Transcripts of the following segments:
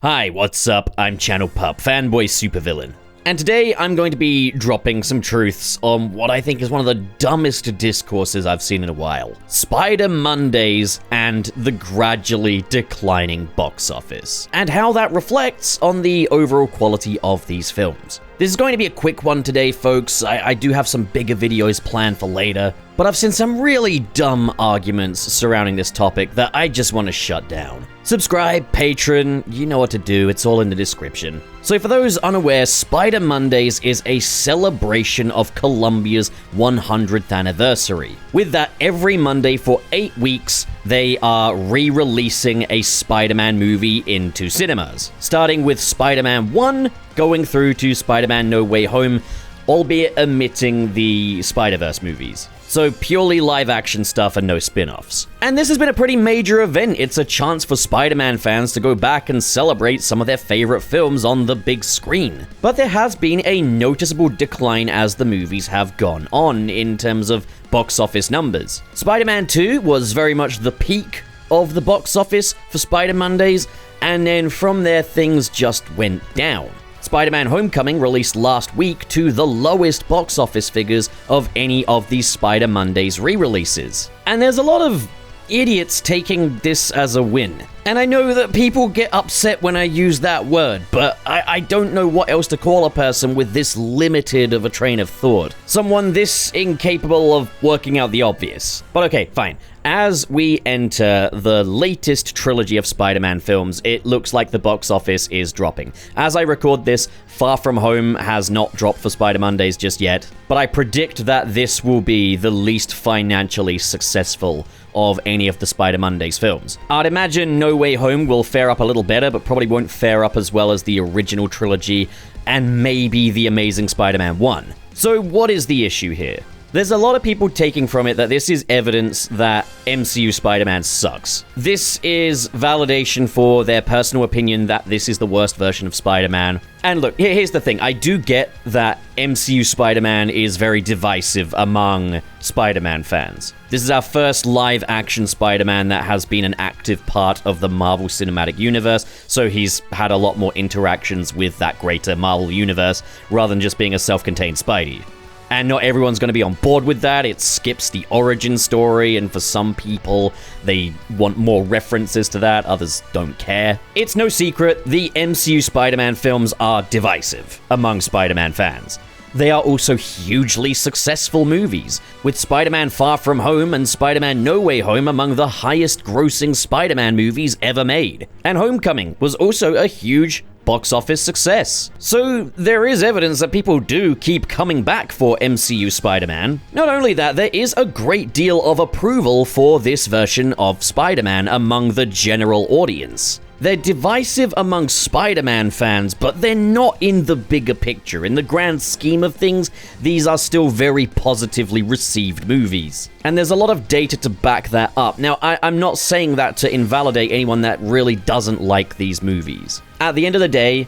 Hi, what's up? I'm Channel Pup, fanboy supervillain. And today I'm going to be dropping some truths on what I think is one of the dumbest discourses I've seen in a while. Spider Mondays and the gradually declining box office, and how that reflects on the overall quality of these films. This is going to be a quick one today, folks. I do have some bigger videos planned for later, but I've seen some really dumb arguments surrounding this topic that I just want to shut down. Subscribe, patron, you know what to do, it's all in the description. So for those unaware, Spider Mondays is a celebration of Columbia's 100th anniversary. With that, every Monday for 8 weeks, they are re-releasing a Spider-Man movie into cinemas, starting with Spider-Man 1, going through to Spider-Man No Way Home, albeit omitting the Spider-Verse movies. So purely live-action stuff and no spin-offs. And this has been a pretty major event. It's a chance for Spider-Man fans to go back and celebrate some of their favorite films on the big screen. But there has been a noticeable decline as the movies have gone on in terms of box office numbers. Spider-Man 2 was very much the peak of the box office for Spider Mondays, and then from there things just went down. Spider-Man Homecoming released last week to the lowest box office figures of any of these Spider Mondays re-releases. And there's a lot of idiots taking this as a win. And I know that people get upset when I use that word, but I don't know what else to call a person with this limited of a train of thought. Someone this incapable of working out the obvious. But okay, fine. As we enter the latest trilogy of Spider-Man films, it looks like the box office is dropping. As I record this, Far From Home has not dropped for Spider Mondays just yet, but I predict that this will be the least financially successful of any of the Spider Mondays films. I'd imagine No Way Home will fare up a little better, but probably won't fare up as well as the original trilogy, and maybe The Amazing Spider-Man 1. So what is the issue here? There's a lot of people taking from it that this is evidence that MCU Spider-Man sucks. This is validation for their personal opinion that this is the worst version of Spider-Man. And look, here's the thing. I do get that MCU Spider-Man is very divisive among Spider-Man fans. This is our first live-action Spider-Man that has been an active part of the Marvel Cinematic Universe, so he's had a lot more interactions with that greater Marvel universe rather than just being a self-contained Spidey. And not everyone's going to be on board with that. It skips the origin story, and for some people, they want more references to that. Others don't care. It's no secret, the MCU Spider-Man films are divisive among Spider-Man fans. They are also hugely successful movies, with Spider-Man Far From Home and Spider-Man No Way Home among the highest-grossing Spider-Man movies ever made. And Homecoming was also a huge box office success. So there is evidence that people do keep coming back for MCU Spider-Man. Not only that, there is a great deal of approval for this version of Spider-Man among the general audience. They're divisive among Spider-Man fans, but they're not in the bigger picture. In the grand scheme of things, these are still very positively received movies. And there's a lot of data to back that up. Now, I'm not saying that to invalidate anyone that really doesn't like these movies. At the end of the day,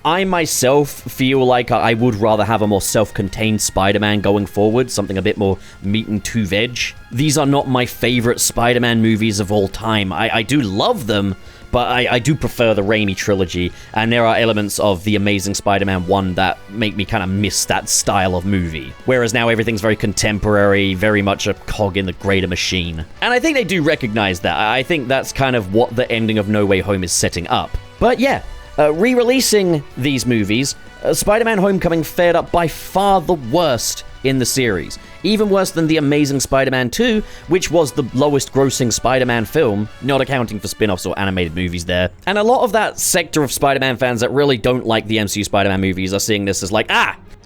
I myself feel like I would rather have a more self-contained Spider-Man going forward, something a bit more meat and two veg. These are not my favorite Spider-Man movies of all time. I do love them, but I do prefer the Raimi trilogy, and there are elements of The Amazing Spider-Man 1 that make me kind of miss that style of movie. Whereas now everything's very contemporary, very much a cog in the greater machine. And I think they do recognize that. I think that's kind of what the ending of No Way Home is setting up. But yeah, re-releasing these movies, Spider-Man Homecoming fared up by far the worst in the series. Even worse than The Amazing Spider-Man 2, which was the lowest grossing Spider-Man film, not accounting for spin-offs or animated movies there. And a lot of that sector of Spider-Man fans that really don't like the MCU Spider-Man movies are seeing this as like,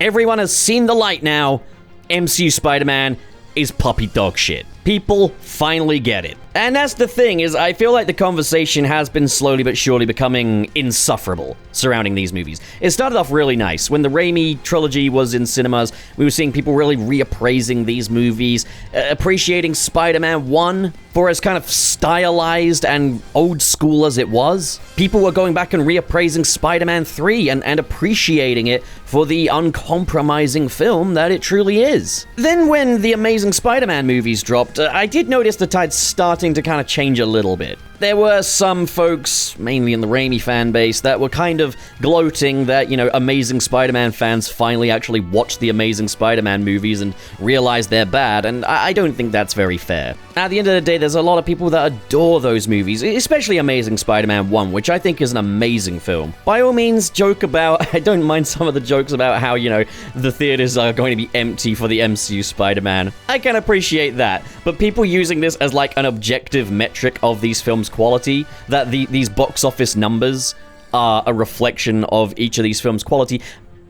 everyone has seen the light now. MCU Spider-Man is puppy dog shit. People finally get it. And that's the thing, is I feel like the conversation has been slowly but surely becoming insufferable surrounding these movies. It started off really nice. When the Raimi trilogy was in cinemas, we were seeing people really reappraising these movies, appreciating Spider-Man 1 for as kind of stylized and old school as it was. People were going back and reappraising Spider-Man 3 and appreciating it for the uncompromising film that it truly is. Then when the Amazing Spider-Man movies dropped, left, I did notice the tide starting to kind of change a little bit. There were some folks, mainly in the Raimi fan base, that were kind of gloating that, Amazing Spider-Man fans finally actually watched the Amazing Spider-Man movies and realized they're bad, and I don't think that's very fair. At the end of the day, there's a lot of people that adore those movies, especially Amazing Spider-Man 1, which I think is an amazing film. By all means, joke about, I don't mind some of the jokes about how, the theaters are going to be empty for the MCU Spider-Man. I can appreciate that, but people using this as like an objective metric of these films' quality, that these box office numbers are a reflection of each of these films' quality,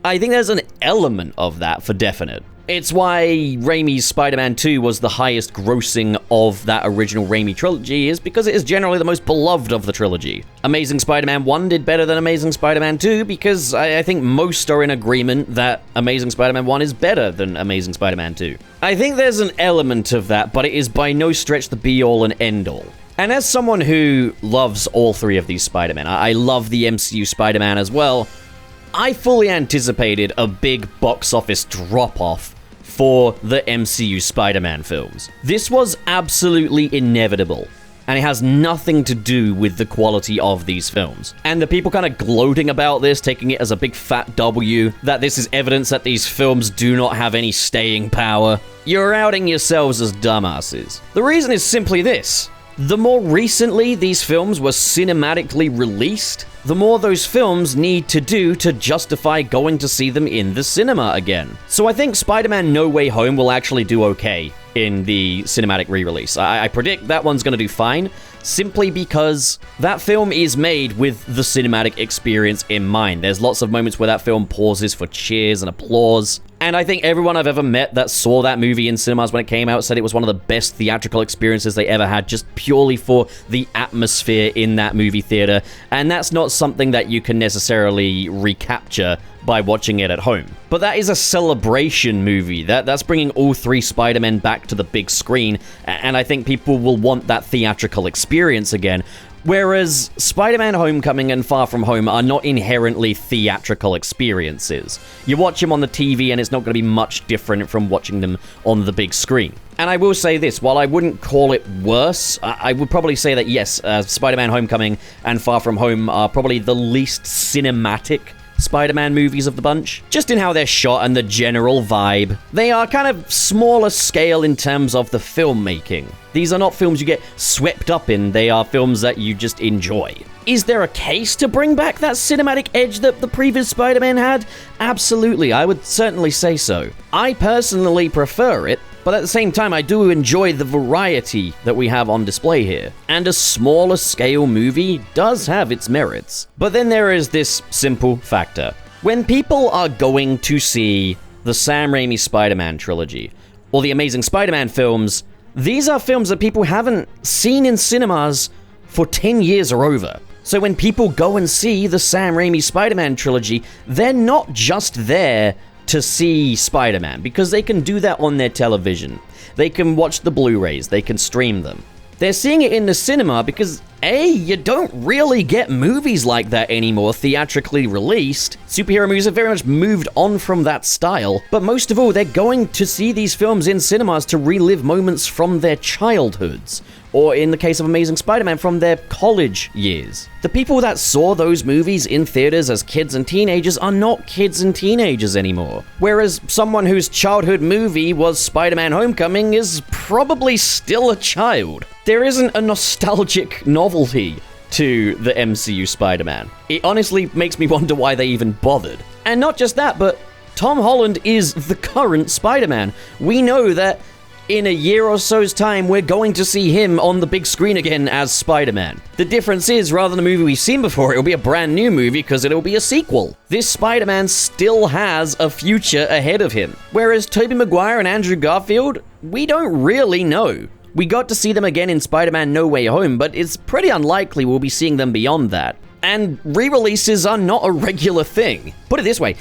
I think there's an element of that for definite. It's why Raimi's Spider-Man 2 was the highest grossing of that original Raimi trilogy, is because it is generally the most beloved of the trilogy. Amazing Spider-Man 1 did better than Amazing Spider-Man 2 because I think most are in agreement that Amazing Spider-Man 1 is better than Amazing Spider-Man 2. I think there's an element of that, but it is by no stretch the be-all and end-all. And as someone who loves all three of these Spider-Men, I love the MCU Spider-Man as well, I fully anticipated a big box office drop-off for the MCU Spider-Man films. This was absolutely inevitable, and it has nothing to do with the quality of these films. And the people kind of gloating about this, taking it as a big fat W, that this is evidence that these films do not have any staying power, you're outing yourselves as dumbasses. The reason is simply this. The more recently these films were cinematically released, the more those films need to do to justify going to see them in the cinema again. So I think Spider-Man No Way Home will actually do okay in the cinematic re-release. I predict that one's gonna do fine, simply because that film is made with the cinematic experience in mind. There's lots of moments where that film pauses for cheers and applause. And I think everyone I've ever met that saw that movie in cinemas when it came out said it was one of the best theatrical experiences they ever had, just purely for the atmosphere in that movie theater. And that's not something that you can necessarily recapture by watching it at home. But that is a celebration movie. That's bringing all three Spider-Men back to the big screen, and I think people will want that theatrical experience again. Whereas Spider-Man Homecoming and Far From Home are not inherently theatrical experiences. You watch them on the TV and it's not going to be much different from watching them on the big screen. And I will say this, while I wouldn't call it worse, I would probably say that yes, Spider-Man Homecoming and Far From Home are probably the least cinematic Spider-Man movies of the bunch, just in how they're shot and the general vibe. They are kind of smaller scale in terms of the filmmaking. These are not films you get swept up in, they are films that you just enjoy. Is there a case to bring back that cinematic edge that the previous Spider-Man had? Absolutely, I would certainly say so. I personally prefer it, but at the same time, I do enjoy the variety that we have on display here. And a smaller scale movie does have its merits. But then there is this simple factor. When people are going to see the Sam Raimi Spider-Man trilogy, or the Amazing Spider-Man films, these are films that people haven't seen in cinemas for 10 years or over. So when people go and see the Sam Raimi Spider-Man trilogy, they're not just there to see Spider-Man, because they can do that on their television. They can watch the Blu-rays, they can stream them. They're seeing it in the cinema because, A, you don't really get movies like that anymore theatrically released. Superhero movies have very much moved on from that style, but most of all, they're going to see these films in cinemas to relive moments from their childhoods, or in the case of Amazing Spider-Man, from their college years. The people that saw those movies in theaters as kids and teenagers are not kids and teenagers anymore. Whereas someone whose childhood movie was Spider-Man Homecoming is probably still a child. There isn't a nostalgic novelty to the MCU Spider-Man. It honestly makes me wonder why they even bothered. And not just that, but Tom Holland is the current Spider-Man. We know that in a year or so's time, we're going to see him on the big screen again as Spider-Man. The difference is, rather than a movie we've seen before, it'll be a brand new movie because it'll be a sequel. This Spider-Man still has a future ahead of him. Whereas Tobey Maguire and Andrew Garfield, we don't really know. We got to see them again in Spider-Man No Way Home, but it's pretty unlikely we'll be seeing them beyond that. And re-releases are not a regular thing. Put it this way,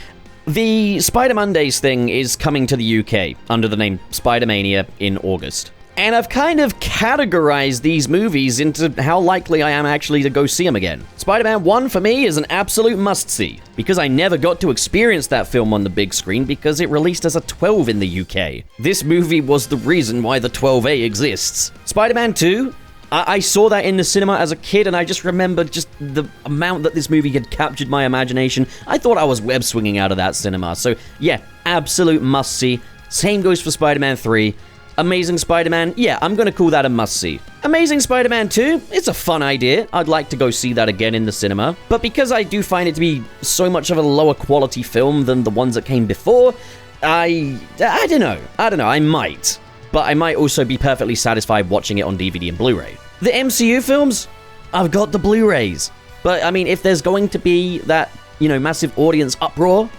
the Spider Mondays thing is coming to the UK under the name Spider-Mania in August. And I've kind of categorized these movies into how likely I am actually to go see them again. Spider-Man 1 for me is an absolute must-see, because I never got to experience that film on the big screen because it released as a 12 in the UK. This movie was the reason why the 12A exists. Spider-Man 2, I saw that in the cinema as a kid, and I just remember just the amount that this movie had captured my imagination. I thought I was web swinging out of that cinema. So yeah, absolute must-see. Same goes for Spider-Man 3. Amazing Spider-Man, yeah, I'm gonna call that a must-see. Amazing Spider-Man 2, it's a fun idea. I'd like to go see that again in the cinema. But because I do find it to be so much of a lower quality film than the ones that came before, I don't know, I might. But I might also be perfectly satisfied watching it on DVD and Blu-ray. The MCU films, I've got the Blu-rays. But I mean, if there's going to be that, massive audience uproar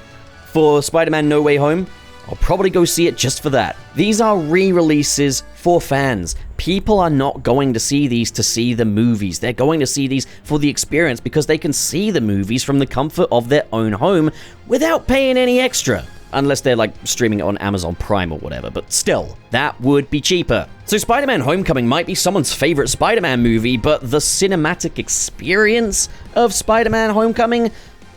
for Spider-Man No Way Home, I'll probably go see it just for that. These are re-releases for fans. People are not going to see these to see the movies. They're going to see these for the experience because they can see the movies from the comfort of their own home without paying any extra. Unless they're like streaming it on Amazon Prime or whatever, but still, that would be cheaper. So Spider-Man Homecoming might be someone's favorite Spider-Man movie, but the cinematic experience of Spider-Man Homecoming, it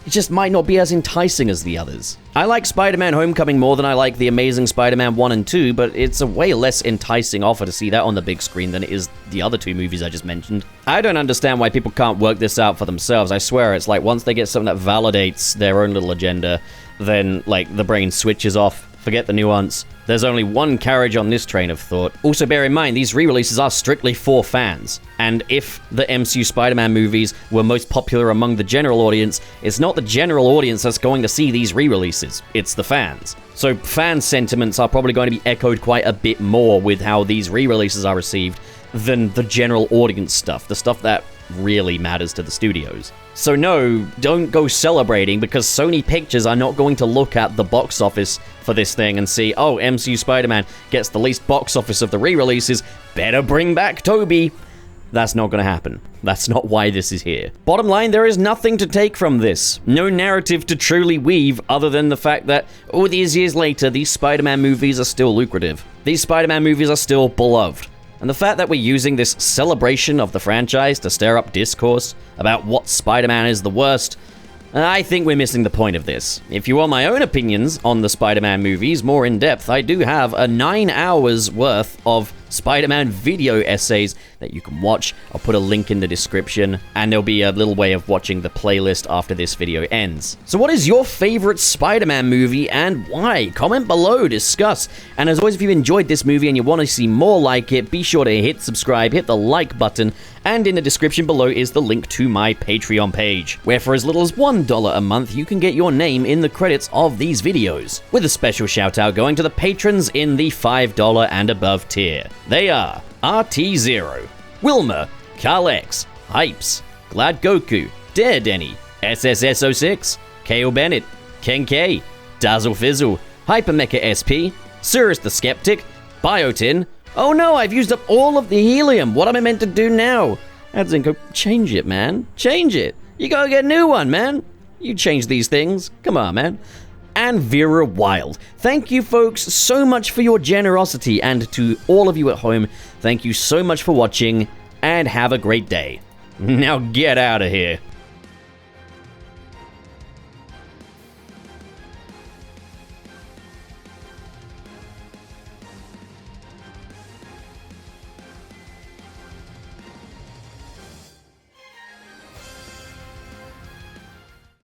just might not be as enticing as the others. I like Spider-Man Homecoming more than I like The Amazing Spider-Man 1 and 2, but it's a way less enticing offer to see that on the big screen than it is the other two movies I just mentioned. I don't understand why people can't work this out for themselves. I swear, it's like once they get something that validates their own little agenda, then, like, the brain switches off. Forget the nuance. There's only one carriage on this train of thought. Also bear in mind, these re-releases are strictly for fans. And if the MCU Spider-Man movies were most popular among the general audience, it's not the general audience that's going to see these re-releases. It's the fans. So fan sentiments are probably going to be echoed quite a bit more with how these re-releases are received than the general audience stuff. The stuff that really matters to the studios. So no, don't go celebrating because Sony Pictures are not going to look at the box office for this thing and see, oh, MCU Spider-Man gets the least box office of the re-releases, better bring back Tobey. That's not going to happen. That's not why this is here. Bottom line, there is nothing to take from this. No narrative to truly weave other than the fact that, all these years later, these Spider-Man movies are still lucrative. These Spider-Man movies are still beloved. And the fact that we're using this celebration of the franchise to stir up discourse about what Spider-Man is the worst, I think we're missing the point of this. If you want my own opinions on the Spider-Man movies more in depth, I do have a 9 hours worth of Spider-Man video essays that you can watch. I'll put a link in the description, and there'll be a little way of watching the playlist after this video ends. So what is your favorite Spider-Man movie and why? Comment below, discuss. And as always, if you enjoyed this movie and you want to see more like it, be sure to hit subscribe, hit the like button, and in the description below is the link to my Patreon page, where for as little as $1 a month, you can get your name in the credits of these videos, with a special shout out going to the patrons in the $5 and above tier. They are RT0, Wilmer, Carl X, Hypes, Glad Goku, Dare Denny, SSS06, KO Bennett, Ken K, Dazzle Fizzle, Hypermecha SP, Cirrus the Skeptic, Biotin. Oh no, I've used up all of the helium. What am I meant to do now? Adzinko, change it, man. Change it. You gotta get a new one, man. You change these things. Come on, man. And Vera Wild. Thank you, folks, so much for your generosity. And to all of you at home, thank you so much for watching, and have a great day. Now get out of here.